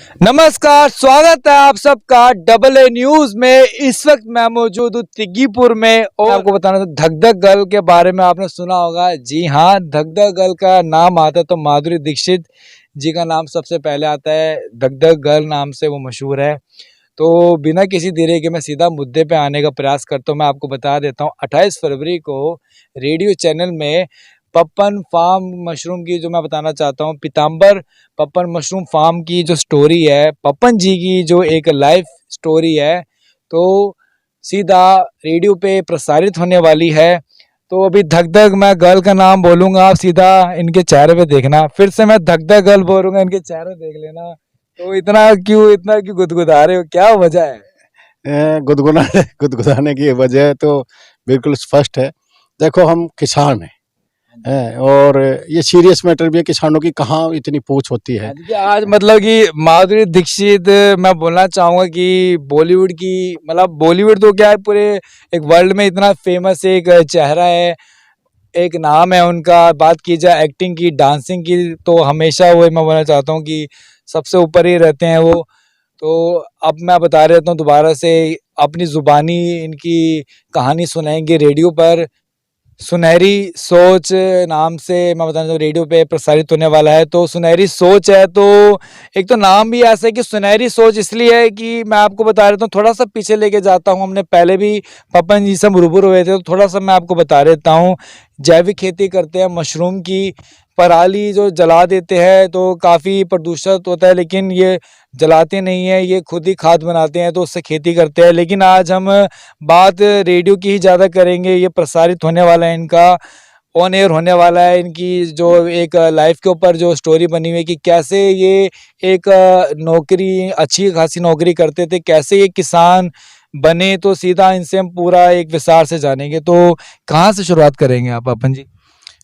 नमस्कार, स्वागत है आप सबका डबल ए न्यूज में। इस वक्त मैं मौजूद हूँ तिग्गीपुर में और आपको बताना था धक धक गर्ल के बारे में आपने सुना होगा। जी हाँ, धक धक गर्ल का नाम आता है तो माधुरी दीक्षित जी का नाम सबसे पहले आता है। धक धक गर्ल नाम से वो मशहूर है। तो बिना किसी देरी के मैं सीधा मुद्दे पे आने का प्रयास करता हूँ। मैं आपको बता देता हूँ 28 फरवरी को रेडियो चैनल में पप्पन फार्म मशरूम की जो मैं बताना चाहता हूँ, पीताम्बर पप्पन मशरूम फार्म की जो स्टोरी है, पप्पन जी की जो एक लाइफ स्टोरी है, तो सीधा रेडियो पे प्रसारित होने वाली है। तो अभी धक धक मैं गर्ल का नाम बोलूंगा, आप सीधा इनके चेहरे पे देखना। फिर से मैं धक धक गर्ल बोलूंगा, इनके चेहरे देख लेना। तो इतना क्यों गुदगुदा रहे हो, क्या वजह है? गुदगुदाने गुदगुदाने की वजह तो बिल्कुल स्पष्ट है। देखो, हम किसान हैं और ये सीरियस मैटर भी है। किसानों की कहाँ इतनी पूछ होती है। देखिए आज मतलब कि माधुरी दीक्षित, मैं बोलना चाहूंगा कि बॉलीवुड की, मतलब बॉलीवुड तो क्या है, पूरे एक वर्ल्ड में इतना फेमस एक चेहरा है, एक नाम है उनका। बात की जाए एक्टिंग की, डांसिंग की, तो हमेशा वो मैं बोलना चाहता हूँ कि सबसे ऊपर ही रहते हैं वो। तो अब मैं बता रहता हूँ दोबारा से, अपनी जुबानी इनकी कहानी सुनाएंगे रेडियो पर। सुनहरी सोच नाम से मैं बताना चाहूँ रेडियो पे प्रसारित होने वाला है। तो सुनहरी सोच है, तो एक तो नाम भी ऐसा है कि सुनहरी सोच इसलिए है कि मैं आपको बता देता हूँ, थोड़ा सा पीछे लेके जाता हूँ। हमने पहले भी पपन जी से रूबरू हुए थे, तो थोड़ा सा मैं आपको बता देता हूँ। जैविक खेती करते हैं मशरूम की, पराली जो जला देते हैं तो काफ़ी प्रदूषित होता है, लेकिन ये जलाते नहीं है, ये खुद ही खाद बनाते हैं, तो उससे खेती करते हैं। लेकिन आज हम बात रेडियो की ही ज़्यादा करेंगे। ये प्रसारित होने वाला है इनका, ऑन एयर होने वाला है। इनकी जो एक लाइफ के ऊपर जो स्टोरी बनी हुई है कि कैसे ये एक नौकरी, अच्छी खासी नौकरी करते थे, कैसे ये किसान बने। तो सीधा इनसे हम पूरा एक विस्तार से जानेंगे। तो कहाँ से शुरुआत करेंगे आप अपन जी?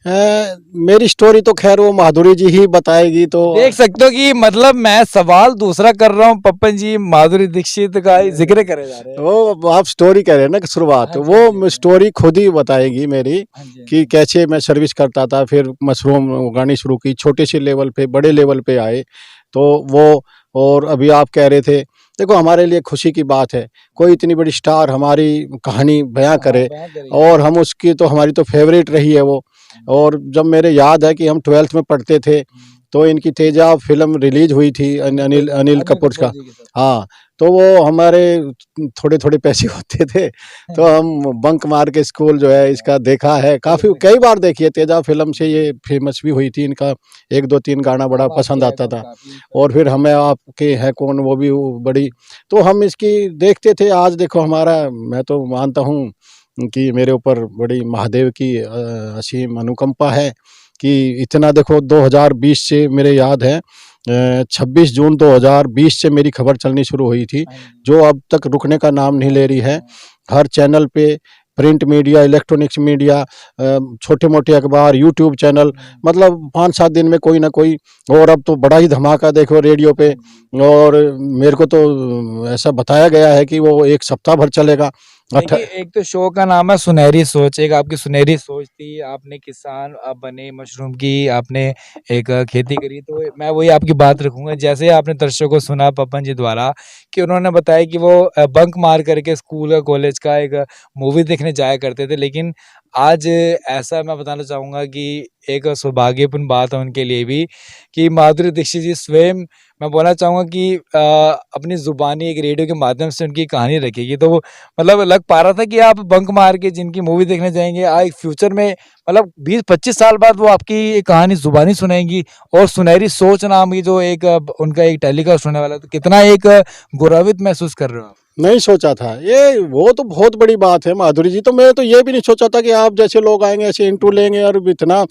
मेरी स्टोरी तो खैर वो माधुरी जी ही बताएगी। तो देख सकते हो कि मतलब मैं सवाल दूसरा कर रहा हूँ, पप्पन जी माधुरी दीक्षित का ही जिक्र करे जा रहे हैं। वो आप स्टोरी कह रहे हैं ना कि शुरुआत, हाँ जी, हाँ जी, वो हाँ जी। स्टोरी खुद ही बताएगी मेरी हाँ जी, हाँ कि जी। कैसे मैं सर्विस करता था, फिर मशरूम उगानी शुरू की, छोटे से लेवल पे बड़े लेवल पे आए। तो वो, और अभी आप कह रहे थे, देखो हमारे लिए खुशी की बात है कोई इतनी बड़ी स्टार हमारी कहानी बयां हाँ, करे, बयां करेगी। और हम उसकी तो, हमारी तो फेवरेट रही है वो। और जब मेरे याद है कि हम 12th में पढ़ते थे, तो इनकी तेजा फिल्म रिलीज हुई थी बिल्कुल, अनिल अनिल अनिल कपूर कपूर का। जी के साथ। हाँ, तो वो हमारे थोड़े थोड़े पैसे होते थे, तो हम बंक मार के स्कूल जो है इसका देखा है, काफ़ी कई बार देखी है। तेजा फिल्म से ये फेमस भी हुई थी, इनका 1 2 3 गाना बड़ा हम पसंद आपके हैं आता कौन, था। काफी और फिर हमें आपके हैं कौन, वो भी बड़ी, तो हम इसकी देखते थे। आज देखो हमारा, मैं तो मानता हूँ कि मेरे ऊपर बड़ी महादेव की असीम अनुकंपा है कि इतना, देखो 2020 से मेरे याद है 26 जून 2020 से मेरी खबर चलनी शुरू हुई थी, जो अब तक रुकने का नाम नहीं ले रही है। हर चैनल पे, प्रिंट मीडिया, इलेक्ट्रॉनिक्स मीडिया, छोटे मोटे अखबार, यूट्यूब चैनल, मतलब 5 7 दिन में कोई ना कोई। और अब तो बड़ा ही धमाका देखो रेडियो पे। और मेरे को तो ऐसा बताया गया है कि वो 1 सप्ताह भर चलेगा। देखिए, एक तो शो का नाम है सुनहरी सोच, एक आपकी सुनहरी सोच थी, आपने किसान आप बने मशरूम की, आपने एक खेती करी। तो मैं वही आपकी बात रखूंगा, जैसे आपने दर्शकों को सुना पपन जी द्वारा कि उन्होंने बताया कि वो बंक मार करके स्कूल या कॉलेज का एक मूवी देखने जाया करते थे। लेकिन आज ऐसा मैं बताना चाहूँगा कि एक सौभाग्यपूर्ण बात है उनके लिए भी कि माधुरी दीक्षित जी स्वयं, मैं बोलना चाहूँगा कि अपनी ज़ुबानी एक रेडियो के माध्यम से उनकी कहानी रखेगी। तो वो मतलब लग पा रहा था कि आप बंक मार के जिनकी मूवी देखने जाएँगे, फ्यूचर में मतलब 20-25 साल बाद वो आपकी कहानी ज़ुबानी सुनाएँगी। और सुनहरी सोच नाम की जो एक उनका एक टेलीकास्ट होने वाला है, तो कितना एक गौरवित महसूस कर रहे हो आप? नहीं सोचा था ये, वो तो बहुत बड़ी बात है माधुरी जी। तो मैं तो ये भी नहीं सोचा था कि आप जैसे लोग आएंगे ऐसे इंटरव्यू लेंगे, और इतना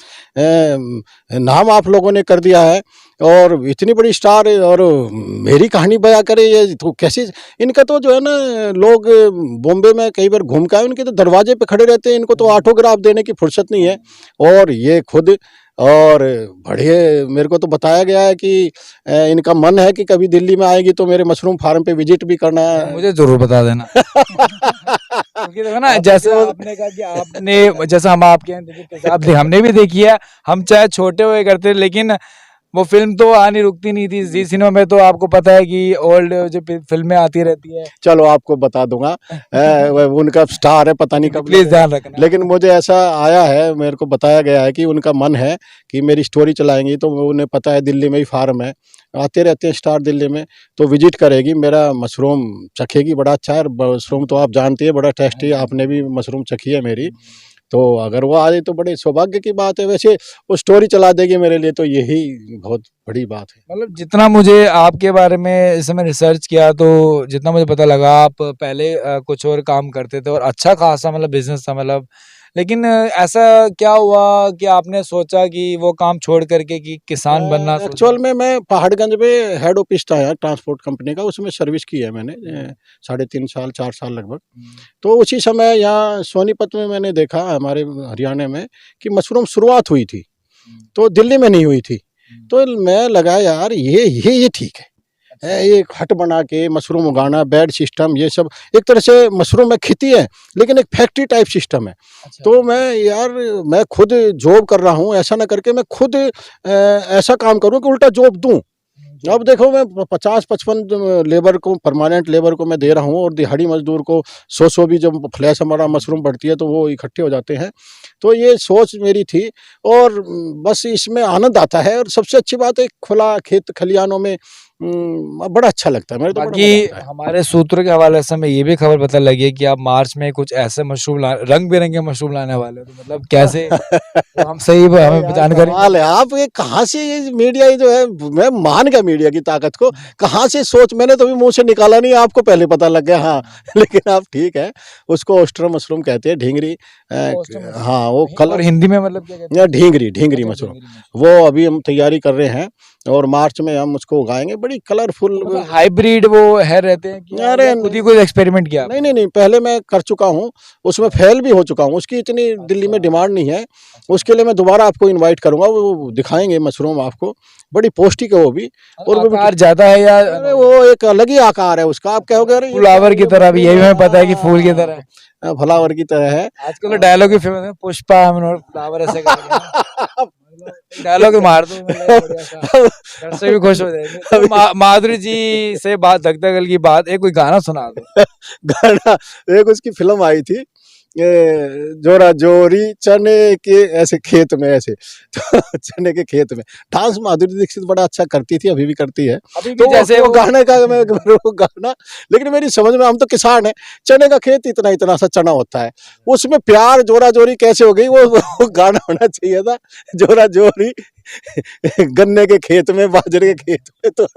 नाम आप लोगों ने कर दिया है, और इतनी बड़ी स्टार, और मेरी कहानी बयां करे, ये तो कैसे। इनका तो जो है ना, लोग बॉम्बे में कई बार घूम के आए, उनके तो दरवाजे पे खड़े रहते हैं, इनको तो ऑटोग्राफ देने की फुर्सत नहीं है। और ये खुद, और बढ़िया, मेरे को तो बताया गया है कि इनका मन है कि कभी दिल्ली में आएगी तो मेरे मशरूम फार्म पे विजिट भी करना है। मुझे ज़रूर बता देना। क्योंकि देखो ना, आप जैसे वो, आपने कहा कि आपने, जैसे हम आपके यहाँ देखिए तेजाब हमने भी देखी है। हम चाहे छोटे हुए करते, लेकिन वो फिल्म तो आनी रुकती नहीं थी। जी सिनेमा में तो आपको पता है कि ओल्ड जो फिल्में आती रहती है। चलो आपको बता दूंगा, उनका स्टार है, पता नहीं कब प्लीज ध्यान रखना। लेकिन मुझे ऐसा आया है, मेरे को बताया गया है कि उनका मन है कि मेरी स्टोरी चलाएंगी, तो उन्हें पता है दिल्ली में ही फार्म है, आते रहते हैं स्टार दिल्ली में, तो विजिट करेगी, मेरा मशरूम चखेगी, बड़ा अच्छा है मशरूम, तो आप जानती है बड़ा टेस्टी है, आपने भी मशरूम चखी है मेरी, तो अगर वो आ जाए तो बड़े सौभाग्य की बात है। वैसे वो स्टोरी चला देगी मेरे लिए, तो यही बहुत बड़ी बात है। मतलब जितना मुझे आपके बारे में इस समय रिसर्च किया, तो जितना मुझे पता लगा, आप पहले कुछ और काम करते थे और अच्छा खासा मतलब बिजनेस था मतलब, लेकिन ऐसा क्या हुआ कि आपने सोचा कि वो काम छोड़ करके कि किसान बनना सोचा? एक्चुअल में मैं पहाड़गंज में हेड ऑफिस था यार ट्रांसपोर्ट कंपनी का, उसमें सर्विस की है मैंने 3.5 साल 4 साल लगभग। तो उसी समय यहाँ सोनीपत में मैंने देखा हमारे हरियाणा में कि मशरूम शुरुआत हुई थी, तो दिल्ली में नहीं हुई थी, तो मैं लगा यार ये ठीक है, एक हट बना के मशरूम उगाना, बेड सिस्टम, ये सब एक तरह से मशरूम में खेती है, लेकिन एक फैक्ट्री टाइप सिस्टम है। तो मैं खुद जॉब कर रहा हूँ, ऐसा ना करके मैं खुद ऐसा काम करूँ कि उल्टा जॉब दूँ। अब देखो मैं 50-55 लेबर को, परमानेंट लेबर को मैं दे रहा हूँ, और दिहाड़ी मजदूर को 100 भी जब फ्लैश हमारा मशरूम बढ़ती है तो वो इकट्ठे हो जाते हैं। तो ये सोच मेरी थी, और बस इसमें आनंद आता है, और सबसे अच्छी बात है खुला खेत खलियानों में बड़ा अच्छा लगता है, मेरे तो बड़ा मजा बाकी आता है। हमारे सूत्रों के हवाले से हमें ये भी खबर पता लगी है कि आप मार्च में कुछ ऐसे मशरूम रंग बिरंगे मशरूम लाने वाले हो, तो मतलब कैसे? तो हम सही अरे हमें यार जानकारी कमाल है, आप ये कहाँ से, ये मीडिया ये जो है, मैं मान गया मीडिया की ताकत को, कहाँ से सोच, मैंने तो भी मुंह से निकाला नहीं, आपको पहले पता लग गया। हाँ लेकिन आप ठीक है, उसको ओस्टर मशरूम कहते हैं, ढींगरी। हाँ वो और कलर, हिंदी में मतलब क्या कहते हैं? ढींगरी ढींगरी अच्छा, मशरूम, ढेंगरी मशरूम। वो अभी हम तैयारी कर रहे हैं, और मार्च में हम उसको उगाएंगे, बड़ी कलरफुल। तो मतलब हाइब्रिड वो है रहते हैं कि अरे या खुद ही कोई एक्सपेरिमेंट किया नहीं आपने? नहीं नहीं, पहले मैं कर चुका हूँ, उसमें फेल भी हो चुका हूँ, उसकी इतनी दिल्ली में डिमांड नहीं है, उसके लिए मैं दोबारा आपको इनवाइट करूंगा, वो दिखाएंगे मशरूम आपको, बड़ी पौष्टिक है वो भी, और वो भी आकार ज्यादा है या अरे वो एक अलग ही आकार है उसका, आप कहोगे अरे ये क्या फ्लावर है, की ये तरह भी? मशरूम ये भी है, हमें पता है कि फूल की तरह है। फ्लावर की तरह है। आजकल तो डायलॉग भी फेमस है, पुष्पा हम फ्लावर ऐसे करके ना। मतलब डायलॉग मार दो, मतलब बढ़िया सा, दर्शक भी खुश हो जाएंगे। तो माधुरी जी से बात, धक धकल की बात, एक कोई गाना सुना दो। गाना, एक उसकी फिल्म आई थी, जोरा जोरी चने के ऐसे खेत में, ऐसे तो चने के खेत में, डांस माधुरी दीक्षित बड़ा अच्छा करती थी, अभी भी करती है। अभी भी तो जैसे वो वो गाने का मैं वो गाना, लेकिन मेरी समझ में, हम तो किसान है, चने का खेत इतना इतना सा चना होता है, उसमें प्यार जोरा जोरी कैसे हो गई, वो गाना होना चाहिए था, जोरा जोरी गन्ने के खेत में, बाजरे के खेत में, तो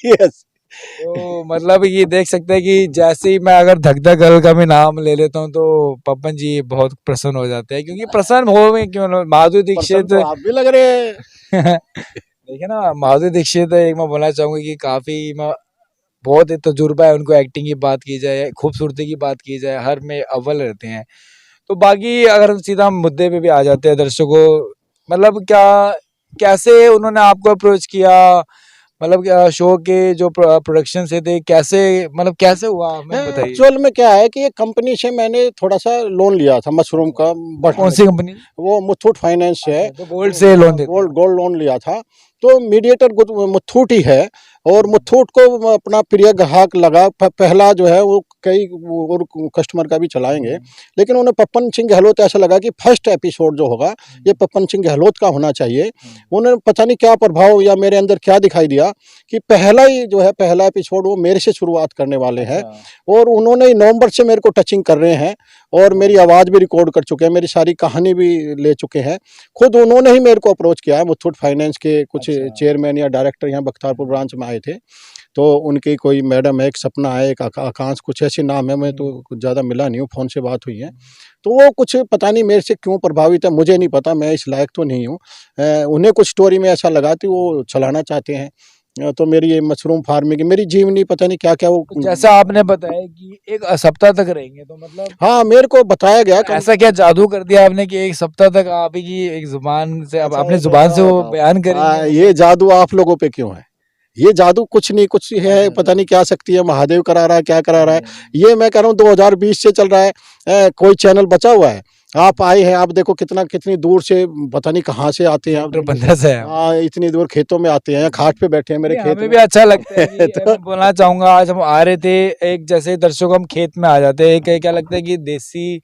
यस। तो मतलब ये देख सकते हैं कि जैसे ही मैं अगर धक धकल का भी नाम ले लेता हूँ तो पवन जी बहुत प्रसन्न हो जाते हैं, क्योंकि प्रसन्न हो में क्यों ना, माधुरी पर्सन दीक्षित तो आप भी लग रहे हैं। देखिए ना, माधुरी दीक्षित एक मैं बोलना चाहूंगा कि काफी बहुत ही तजुर्बा है उनको, एक्टिंग की बात की जाए, खूबसूरती की बात की जाए, हर में अव्वल रहते हैं। तो बाकी अगर हम सीधा मुद्दे पे भी आ जाते हैं, दर्शकों, मतलब क्या, कैसे उन्होंने आपको अप्रोच किया, मतलब क्या शो के जो प्रोडक्शन से थे, कैसे, मतलब कैसे हुआ हमें बताइए। एक्चुअल में क्या है कि ये कंपनी से मैंने थोड़ा सा लोन लिया था मशरूम का कौन बढ़ाने सी के लिए। कंपनी? वो मुथूट फाइनेंस है, अच्छा, तो गोल्ड से लोन देते हैं। गोल्ड लोन लिया था, तो मीडिएटर मुथूट ही है, और मुथूट को अपना प्रिय ग्राहक लगा, पहला जो है वो कई और कस्टमर का भी चलाएंगे, लेकिन उन्हें पवन सिंह गहलोत ऐसा लगा कि फर्स्ट एपिसोड जो होगा ये पवन सिंह गहलोत का होना चाहिए। उन्हें पता नहीं क्या प्रभाव या मेरे अंदर क्या दिखाई दिया कि पहला ही जो है, पहला एपिसोड वो मेरे से शुरुआत करने वाले हैं, और उन्होंने नवंबर से मेरे को टचिंग कर रहे हैं, और मेरी आवाज़ भी रिकॉर्ड कर चुके हैं, मेरी सारी कहानी भी ले चुके हैं, खुद उन्होंने ही मेरे को अप्रोच किया है। मुथूट फाइनेंस के कुछ चेयरमैन या डायरेक्टर यहाँ बख्तियारपुर ब्रांच में आए थे, तो उनकी कोई मैडम है, एक सपना है, एक आकांक्ष, कुछ ऐसे नाम है, मैं तो कुछ ज़्यादा मिला नहीं हूँ, फ़ोन से बात हुई है, तो वो कुछ पता नहीं मेरे से क्यों प्रभावित है, मुझे नहीं पता, मैं इस लायक तो नहीं हूँ, उन्हें कुछ स्टोरी में ऐसा लगा कि वो चलाना चाहते हैं। तो मेरी ये मशरूम फार्मिंग की मेरी जीवनी पता नहीं क्या क्या वो, तो जैसा आपने बताया कि एक सप्ताह तक रहेंगे, तो मतलब हाँ मेरे को बताया गया तो ऐसा क्या जादू कर दिया आपने कि एक सप्ताह तक आप ही की एक जुबान से, अब अच्छा अपने एक जुबान से और वो बताओ। बयान करेंगे ये जादू आप लोगों पे क्यों है? ये जादू कुछ नहीं, कुछ है पता नहीं क्या शक्ति है, महादेव करा रहा है, क्या करा रहा है, ये मैं कह रहा हूँ 2020 से चल रहा है, कोई चैनल बचा हुआ है आप आए हैं, आप देखो कितनी दूर से, पता नहीं कहाँ से आते हैं आप। किलोमीटर 15 से है। हाँ, इतनी दूर खेतों में आते हैं, खाट पे बैठे हैं मेरे नहीं, खेत हमें में। भी अच्छा लगता है कि तो मैं बोलना चाहूंगा आज हम आ रहे थे, एक जैसे दर्शकों को हम खेत में आ जाते हैं, क्या लगता है कि देसी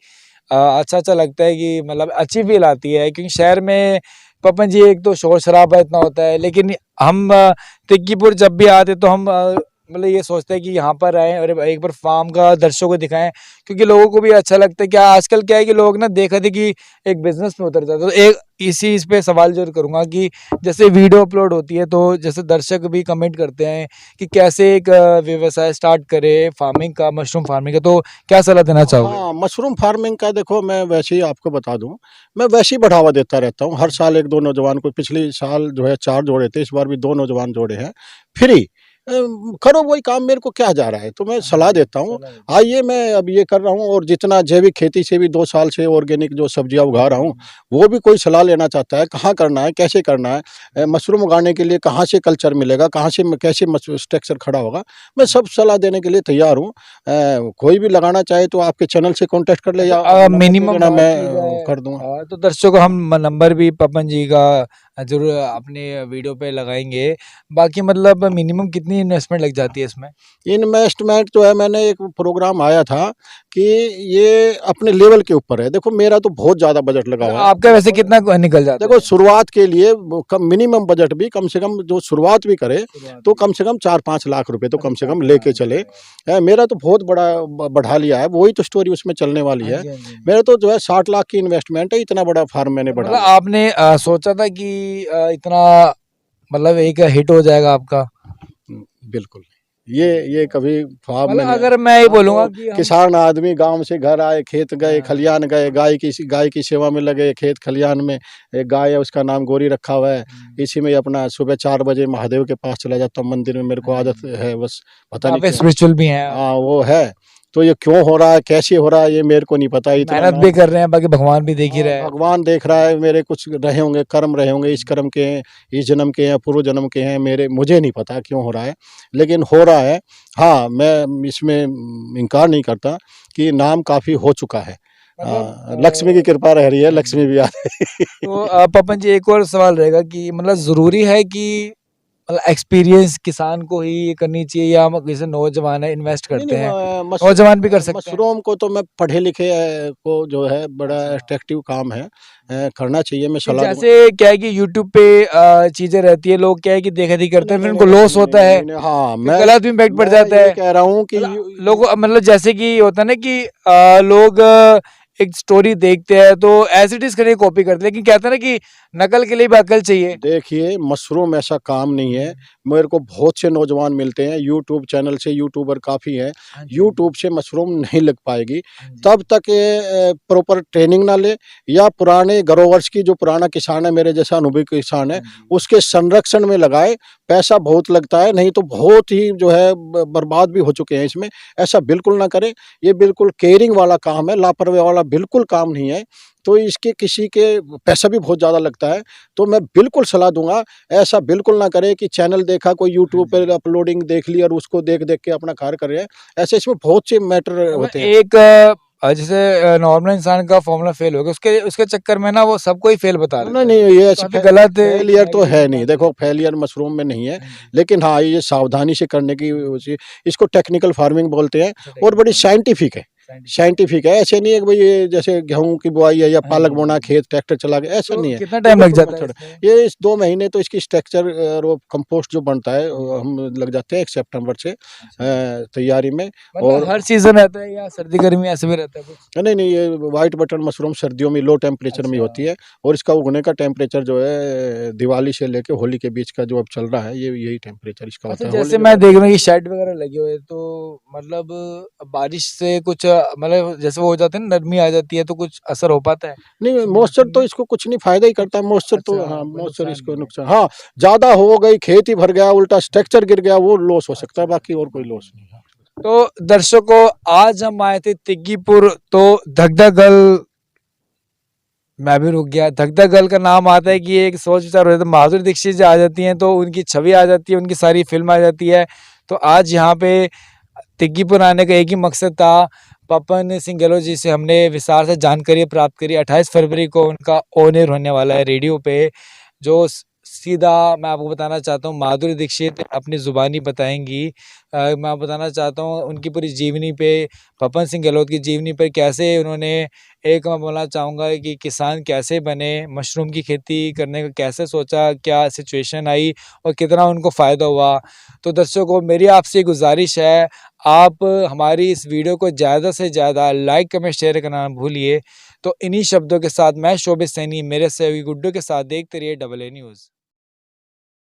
अच्छा अच्छा लगता है कि मतलब अच्छी फील आती है, क्योंकि शहर में पपन जी एक तो शोर शराबा इतना होता है, लेकिन हम तिग्गीपुर जब भी आते तो हम मतलब ये सोचते हैं कि यहाँ पर आए और एक बार फार्म का दर्शकों को दिखाएं, क्योंकि लोगों को भी अच्छा लगता है। क्या आजकल क्या है कि लोग ना देखा देखी एक बिजनेस में उतर जाते हैं, तो एक इस पे सवाल जरूर करूंगा कि जैसे वीडियो अपलोड होती है तो जैसे दर्शक भी कमेंट करते हैं कि कैसे एक व्यवसाय स्टार्ट करे फार्मिंग का, मशरूम फार्मिंग का, तो क्या सलाह देना चाहोगे? हाँ, मशरूम फार्मिंग का देखो, मैं वैसे ही आपको बता दूं, मैं वैसे ही बढ़ावा देता रहता हूँ हर साल। एक दो नौजवान को, पिछले साल जो है 4 जोड़े थे, इस बार भी 2 नौजवान जोड़े हैं फ्री। करो वही काम, मेरे को क्या जा रहा है, तो मैं सलाह देता हूँ। आइए, मैं अब ये कर रहा हूँ, और जितना जैविक खेती से भी 2 साल से ऑर्गेनिक जो सब्जियाँ उगा रहा हूँ, वो भी कोई सलाह लेना चाहता है, कहाँ करना है, कैसे करना है, मशरूम उगाने के लिए कहाँ से कल्चर मिलेगा, कहाँ से कैसे स्ट्रक्चर खड़ा होगा, मैं सब सलाह देने के लिए तैयार हूँ। कोई भी लगाना चाहे तो आपके चैनल से कांटेक्ट कर ले, या नंबर दे मिनिमम देना, बात मैं की जाए कर दूंगा। तो दर्शकों को हम नंबर भी पपन जी का जरूर अपने वीडियो पे लगाएंगे। बाकी मतलब मिनिमम कितनी इन्वेस्टमेंट लग जाती है इसमें? इन्वेस्टमेंट जो है, मैंने एक प्रोग्राम आया था कि ये अपने लेवल के ऊपर है। देखो, मेरा तो बहुत ज़्यादा बजट लगा हुआ है। आपका वैसे कितना निकल जाता देखो, है? शुरुआत के लिए वो कम मिनिमम बजट भी, कम से कम जो शुरुआत भी करे तो कम से कम 4-5 लाख रुपए तो कम से कम लेके चले। मेरा तो बहुत बड़ा बढ़ा लिया है, वही तो स्टोरी उसमें चलने वाली है। मेरा तो जो है 60 लाख की इन्वेस्टमेंट है, इतना बड़ा फार्म मैंने बढ़ा मतलब लिया। आपने सोचा था कि इतना मतलब एक हिट हो जाएगा आपका? बिल्कुल। ये कभी ख्वाब में मतलब नहीं आया। अगर मैं ये हम बोलूंगा तो कि हम किसान आदमी, गाँव से घर आए, खेत गए, खलियान गए, गाय की सेवा में लगे, खेत खलियान में। एक गाय है, उसका नाम गोरी रखा हुआ है। इसी में अपना सुबह 4 बजे महादेव के पास चला जाता हूँ, मंदिर में मेरे को आदत है, बस पता नहीं काफी क्यों। स्पिरिचुअल भी हैं आप। हाँ, वो है। तो ये क्यों हो रहा है, कैसे हो रहा है, ये मेरे को नहीं पता। इतना मेहनत भी नाम, कर रहे हैं, बाकी भगवान भी देख ही हाँ, रहा है। भगवान देख रहा है, मेरे कुछ रहे होंगे कर्म, रहे होंगे, इस कर्म के हैं, इस जन्म के हैं, पूर्व जन्म के हैं मेरे, मुझे नहीं पता क्यों हो रहा है, लेकिन हो रहा है। हाँ, मैं इसमें इनकार नहीं करता कि नाम काफ़ी हो चुका है। मतलब लक्ष्मी की कृपा रह रही है, लक्ष्मी भी आ रही है। तो पपन जी एक और सवाल रहेगा कि मतलब ज़रूरी है कि मतलब एक्सपीरियंस किसान को ही ये करनी चाहिए, या हम जैसे नौजवान है इन्वेस्ट नहीं, करते नहीं, हैं, नौजवान भी कर सकते हैं? मशरूम को तो मैं पढ़े लिखे को जो है बड़ा अट्रैक्टिव काम है, करना चाहिए, मैं कि सलाह दूंगा। जैसे क्या है कि यूट्यूब पे चीजें रहती है, लोग क्या है कि देखा देखी करते नहीं, हैं, फिर नहीं, उनको नहीं, नहीं, लॉस नहीं, नहीं, होता है, नहीं, नहीं, हाँ, फिर गलत भी इम्पैक्ट पड़ मैं जाता ये है। कह रहा हूँ कि लोग मतलब जैसे कि होता है ना कि लोग एक स्टोरी देखते हैं तो एज इट इज करके कॉपी करते हैं, लेकिन कहते हैं ना कि नकल के लिए भी अकल चाहिए। देखिए, मशरूम ऐसा काम नहीं है। मेरे को बहुत से नौजवान मिलते हैं यूट्यूब चैनल से, यूट्यूबर काफ़ी हैं। हाँ जी, यूट्यूब से मशरूम नहीं लग पाएगी, हाँ जी, तब तक ये प्रॉपर ट्रेनिंग ना ले, या पुराने ग्रोवर्स की, जो पुराना किसान है, मेरे जैसा अनुभवी किसान है, हाँ जी। उसके संरक्षण में लगाए। पैसा बहुत लगता है, नहीं तो बहुत ही जो है बर्बाद भी हो चुके हैं इसमें। ऐसा बिल्कुल ना करें, ये बिल्कुल केयरिंग वाला काम है, लापरवाही वाला बिल्कुल काम नहीं है। तो इसके किसी के पैसा भी बहुत ज़्यादा लगता है, तो मैं बिल्कुल सलाह दूँगा, ऐसा बिल्कुल ना करें कि चैनल देखा, कोई यूट्यूब पे अपलोडिंग देख ली और उसको देख-देख के अपना कार्य कर रहे हैं। ऐसे इसमें बहुत से मैटर मतलब होते हैं। एक जैसे नॉर्मल इंसान का फॉर्मूला फेल हो गया, उसके उसके चक्कर में ना वो सबको ही फेल बता नहीं, देते हैं, नहीं, ये तो ऐसे काफी गलत फेलियर तो है नेगेटिव नहीं। बात हो देखो, जाती है। फेलियर मशरूम में नहीं है, हाँ जी। लेकिन हाँ, ये सावधानी से करने की इसको टेक्निकल फार्मिंग बोलते हैं, अच्छा, और बड़ी टेक्निकल साइंटिफिक है। साइंटिफिक। साइंटिफिक है, ऐसे नहीं है कि भाई ये जैसे गेहूँ की बुआई है या हाँ पालक जी, हाँ बोना, जी। खेत ट्रैक्टर चला गया, ऐसा तो नहीं है। कितना ये टाइम लग बिल्कुल जाता है मेथड इसमें? है। ये इस 2 महीने तो इसकी स्ट्रक्चर और कंपोस्ट जो बनता है, हम लग जाते हैं 1 सितंबर से अच्छा। तैयारी में। मतलब और हर सीजन रहता है या सर्दी गर्मी ऐसे भी रहता है कुछ? नहीं, नहीं, ये व्हाइट बटन मशरूम सर्दियों में लो टेम्परेचर में अच्छा। होती है, और इसका उगने का टेम्परेचर जो है दिवाली से लेके होली के बीच का जो अब चल रहा है, ये यही टेम्परेचर इसका अच्छा, होता है। होली जैसे के मैं बाद देख तो रहा हूँ कि शेड वगैरह लगे हुए हैं, तो मतलब बारिश से कुछ मतलब जैसे वो हो जाते हैं ना, नरमी आ जाती है, तो कुछ असर हो पाता है नहीं, इसमें, मॉइस्चर मौसम तो में? इसको कुछ नहीं, फ़ायदा ही करता है मॉइस्चर तो। अच्छा, हाँ, कोई मॉइस्चर नुकसान इसको नहीं है। नुकसान, हाँ, ज़्यादा हो गई, खेत ही भर गया, उल्टा स्ट्रक्चर गिर गया, वो लॉस हो सकता है, अच्छा। बाकी और कोई लॉस नहीं है। तो दर्शकों, आज हम आए थे तिग्गीपुर, तो धगधा गल, मैं भी रुक गया। धगधा गल का नाम आता है कि एक सोच विचार हो जाता है, माधुरी दीक्षित जी आ जाती हैं तो उनकी छवि आ जाती है, उनकी सारी फिल्म आ जाती है। तो आज यहाँ पे तिग्गीपुर आने का एक ही मकसद था, पवन सिंह गहलोत जी से हमने विस्तार से जानकारी प्राप्त करी। 28 फरवरी को उनका ऑन एयर होने वाला है रेडियो पे, जो सीधा मैं आपको बताना चाहता हूँ माधुरी दीक्षित अपनी ज़ुबानी बताएंगी। मैं बताना चाहता हूँ उनकी पूरी जीवनी पे, पवन सिंह गहलोत की जीवनी पर, कैसे उन्होंने, एक मैं बोलना चाहूँगा कि किसान कैसे बने, मशरूम की खेती करने का कैसे सोचा, क्या सिचुएशन आई और कितना उनको फ़ायदा हुआ। तो दर्शकों, मेरी आपसे गुजारिश है, आप हमारी इस वीडियो को ज़्यादा से ज़्यादा लाइक कमेंट शेयर करना ना भूलिए। तो इन्हीं शब्दों के साथ मैं शोभित सैनी मेरे सहयोगी गुड्डू के साथ देखते रहिए AA न्यूज़।